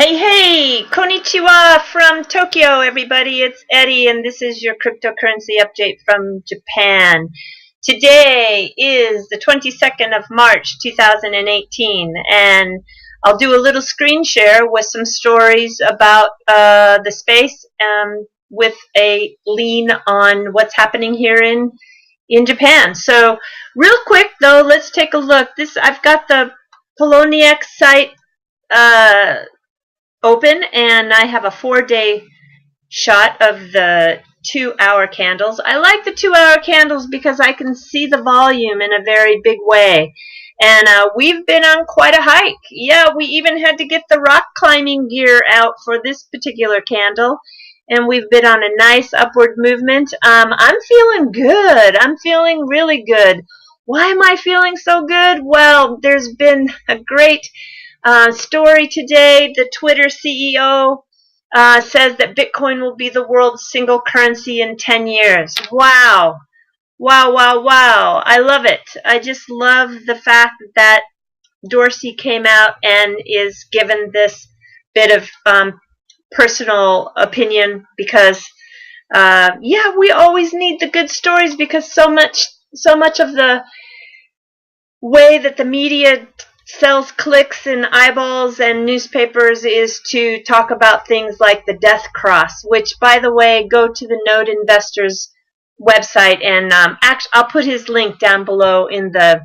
Hey, hey! Konnichiwa from Tokyo, everybody. It's Eddie, and this is your cryptocurrency update from Japan. Today is the 22nd of March, 2018, and I'll do a little screen share with some stories about the space with a lean on what's happening here in Japan. So, real quick, though, let's take a look. I've got the Poloniex site open, and I have a 4-day shot of the 2-hour candles. I like the 2-hour candles because I can see the volume in a very big way. And we've been on quite a hike. Yeah, we even had to get the rock climbing gear out for this particular candle. And we've been on a nice upward movement. I'm feeling good. I'm feeling really good. Why am I feeling so good? Well, there's been a great story today. The Twitter CEO says that Bitcoin will be the world's single currency in 10 years. Wow. Wow, wow, wow. I love it. I just love the fact that Dorsey came out and is given this bit of personal opinion because, yeah, we always need the good stories because so much of the way that the media sells clicks and eyeballs and newspapers is to talk about things like the death cross, which, by the way, go to the Node Investors website, and I'll put his link down below in the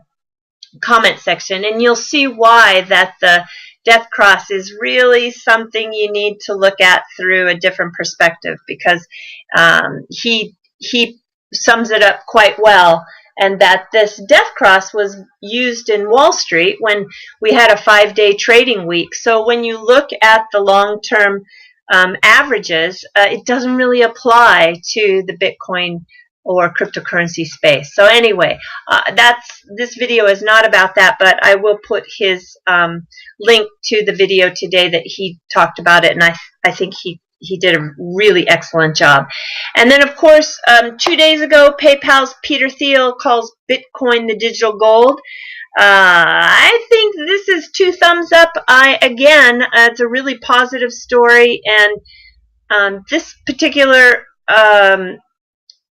comment section, and you'll see why that the death cross is really something you need to look at through a different perspective, because he sums it up quite well. And that this death cross was used in Wall Street when we had a 5-day trading week. So when you look at the long-term averages, it doesn't really apply to the Bitcoin or cryptocurrency space. So anyway, this video is not about that, but I will put his link to the video today that he talked about it, and I think he did a really excellent job. And then, of course, 2 days ago, PayPal's Peter Thiel calls Bitcoin the digital gold. I think this is 2 thumbs up. Again, it's a really positive story, and this particular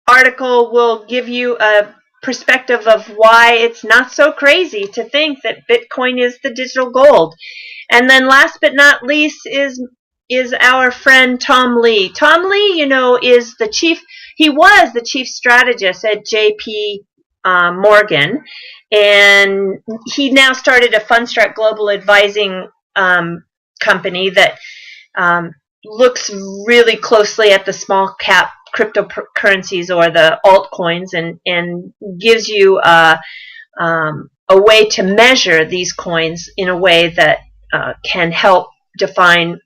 article will give you a perspective of why it's not so crazy to think that Bitcoin is the digital gold. And then last but not least is our friend Tom Lee. Tom Lee, you know, is the chief. He was the chief strategist at J.P. Morgan, and he now started a Fundstrat Global Advising company that looks really closely at the small cap cryptocurrencies or the altcoins, and gives you a way to measure these coins in a way that can help define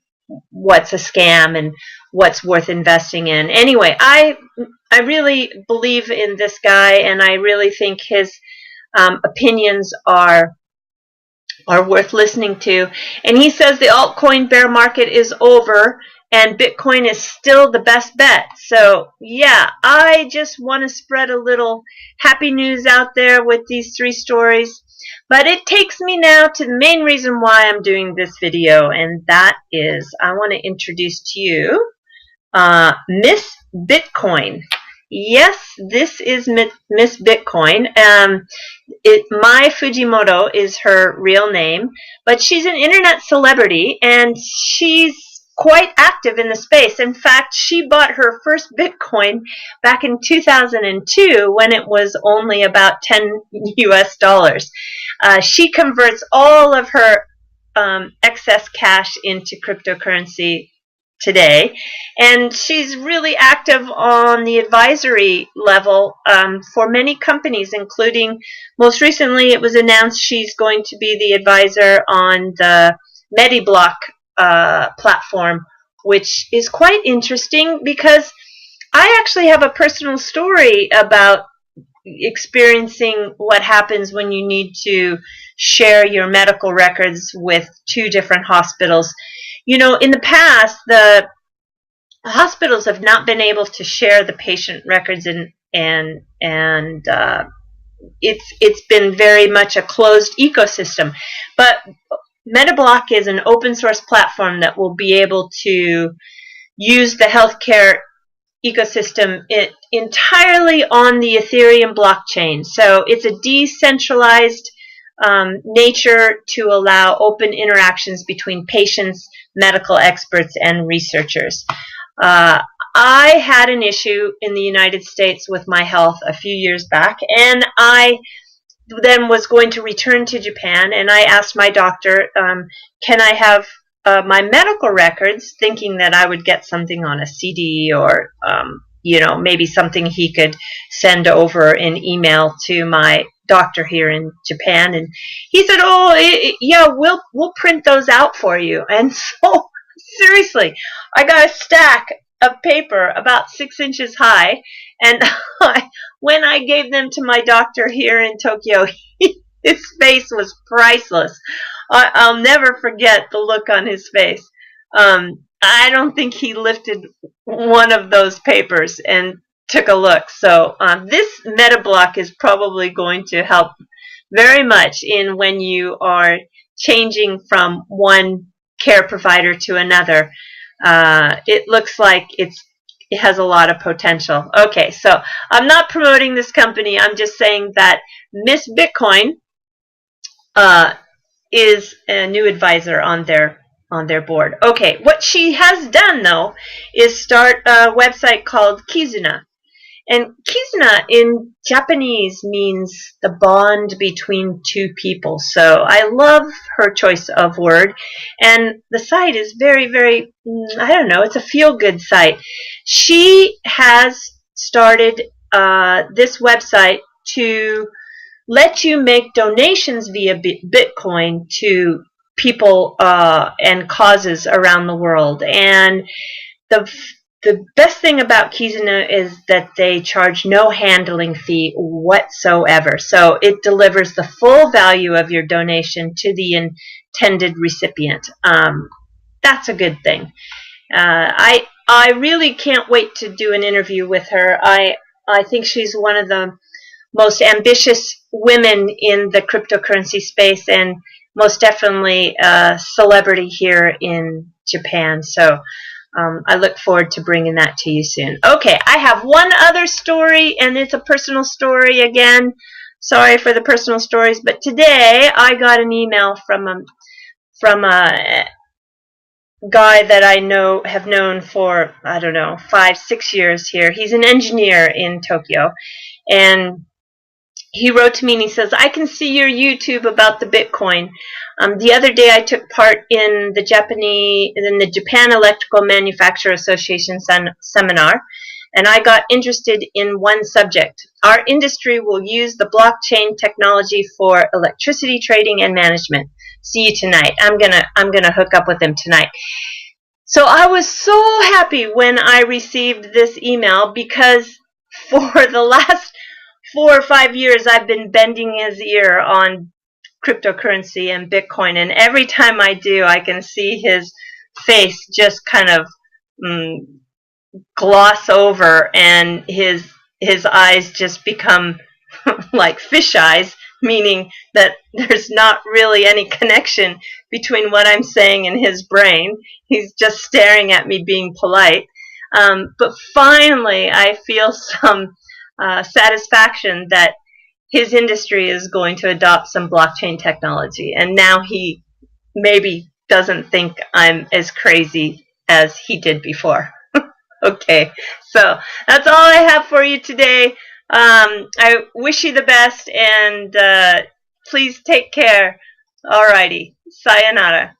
what's a scam and what's worth investing in. Anyway, I really believe in this guy, and I really think his opinions are worth listening to. And he says the altcoin bear market is over and Bitcoin is still the best bet. So yeah, I just want to spread a little happy news out there with these 3 stories. But it takes me now to the main reason why I'm doing this video, and that is I want to introduce to you Miss Bitcoin. Yes, this is Miss Bitcoin. Mai Fujimoto is her real name, but she's an internet celebrity, and she's quite active in the space. In fact, she bought her first Bitcoin back in 2002 when it was only about $10 US. She converts all of her excess cash into cryptocurrency today, and she's really active on the advisory level for many companies, including, most recently it was announced she's going to be the advisor on the Mediblock platform, which is quite interesting because I actually have a personal story about experiencing what happens when you need to share your medical records with 2 different hospitals. You know, in the past, the hospitals have not been able to share the patient records, and it's been very much a closed ecosystem. But Mediblock is an open source platform that will be able to use the healthcare ecosystem entirely on the Ethereum blockchain. So it's a decentralized nature to allow open interactions between patients, medical experts, and researchers. I had an issue in the United States with my health a few years back, and I then was going to return to Japan, and I asked my doctor, can I have my medical records, thinking that I would get something on a CD or, maybe something he could send over in email to my doctor here in Japan. And he said, yeah, we'll print those out for you. And so, seriously, I got a stack of paper about 6 inches high, and when I gave them to my doctor here in Tokyo, his face was priceless. I'll never forget the look on his face. I don't think he lifted one of those papers and took a look. So this Mediblock is probably going to help very much in when you are changing from one care provider to another. It looks like it has a lot of potential. Okay, so I'm not promoting this company. I'm just saying that Miss Bitcoin is a new advisor on their board. Okay, what she has done though is start a website called Kizuna. And Kizuna in Japanese means the bond between two people. So I love her choice of word. And the site is very, very, I don't know, it's a feel-good site. She has started this website to let you make donations via Bitcoin to people and causes around the world. And the best thing about Kizuna is that they charge no handling fee whatsoever. So it delivers the full value of your donation to the intended recipient. That's a good thing. I really can't wait to do an interview with her. I think she's one of the most ambitious women in the cryptocurrency space, and most definitely a celebrity here in Japan. So I look forward to bringing that to you soon. Okay, I have one other story, and it's a personal story again. Sorry for the personal stories, but today I got an email from a guy that I have known for, I don't know, 5-6 years here. He's an engineer in Tokyo, and he wrote to me and he says, I can see your YouTube about the Bitcoin. The other day I took part in the Japan Electrical Manufacturer Association seminar, and I got interested in one subject. Our industry will use the blockchain technology for electricity trading and management. See you tonight. I'm gonna hook up with him tonight. So I was so happy when I received this email, because for the last 4 or 5 years I've been bending his ear on cryptocurrency and Bitcoin, and every time I do, I can see his face just kind of gloss over, and his eyes just become like fish eyes, meaning that there's not really any connection between what I'm saying and his brain. He's just staring at me being polite. But finally, I feel some satisfaction that his industry is going to adopt some blockchain technology, and now he maybe doesn't think I'm as crazy as he did before. Okay, so that's all I have for you today. I wish you the best, and please take care. Alrighty, sayonara.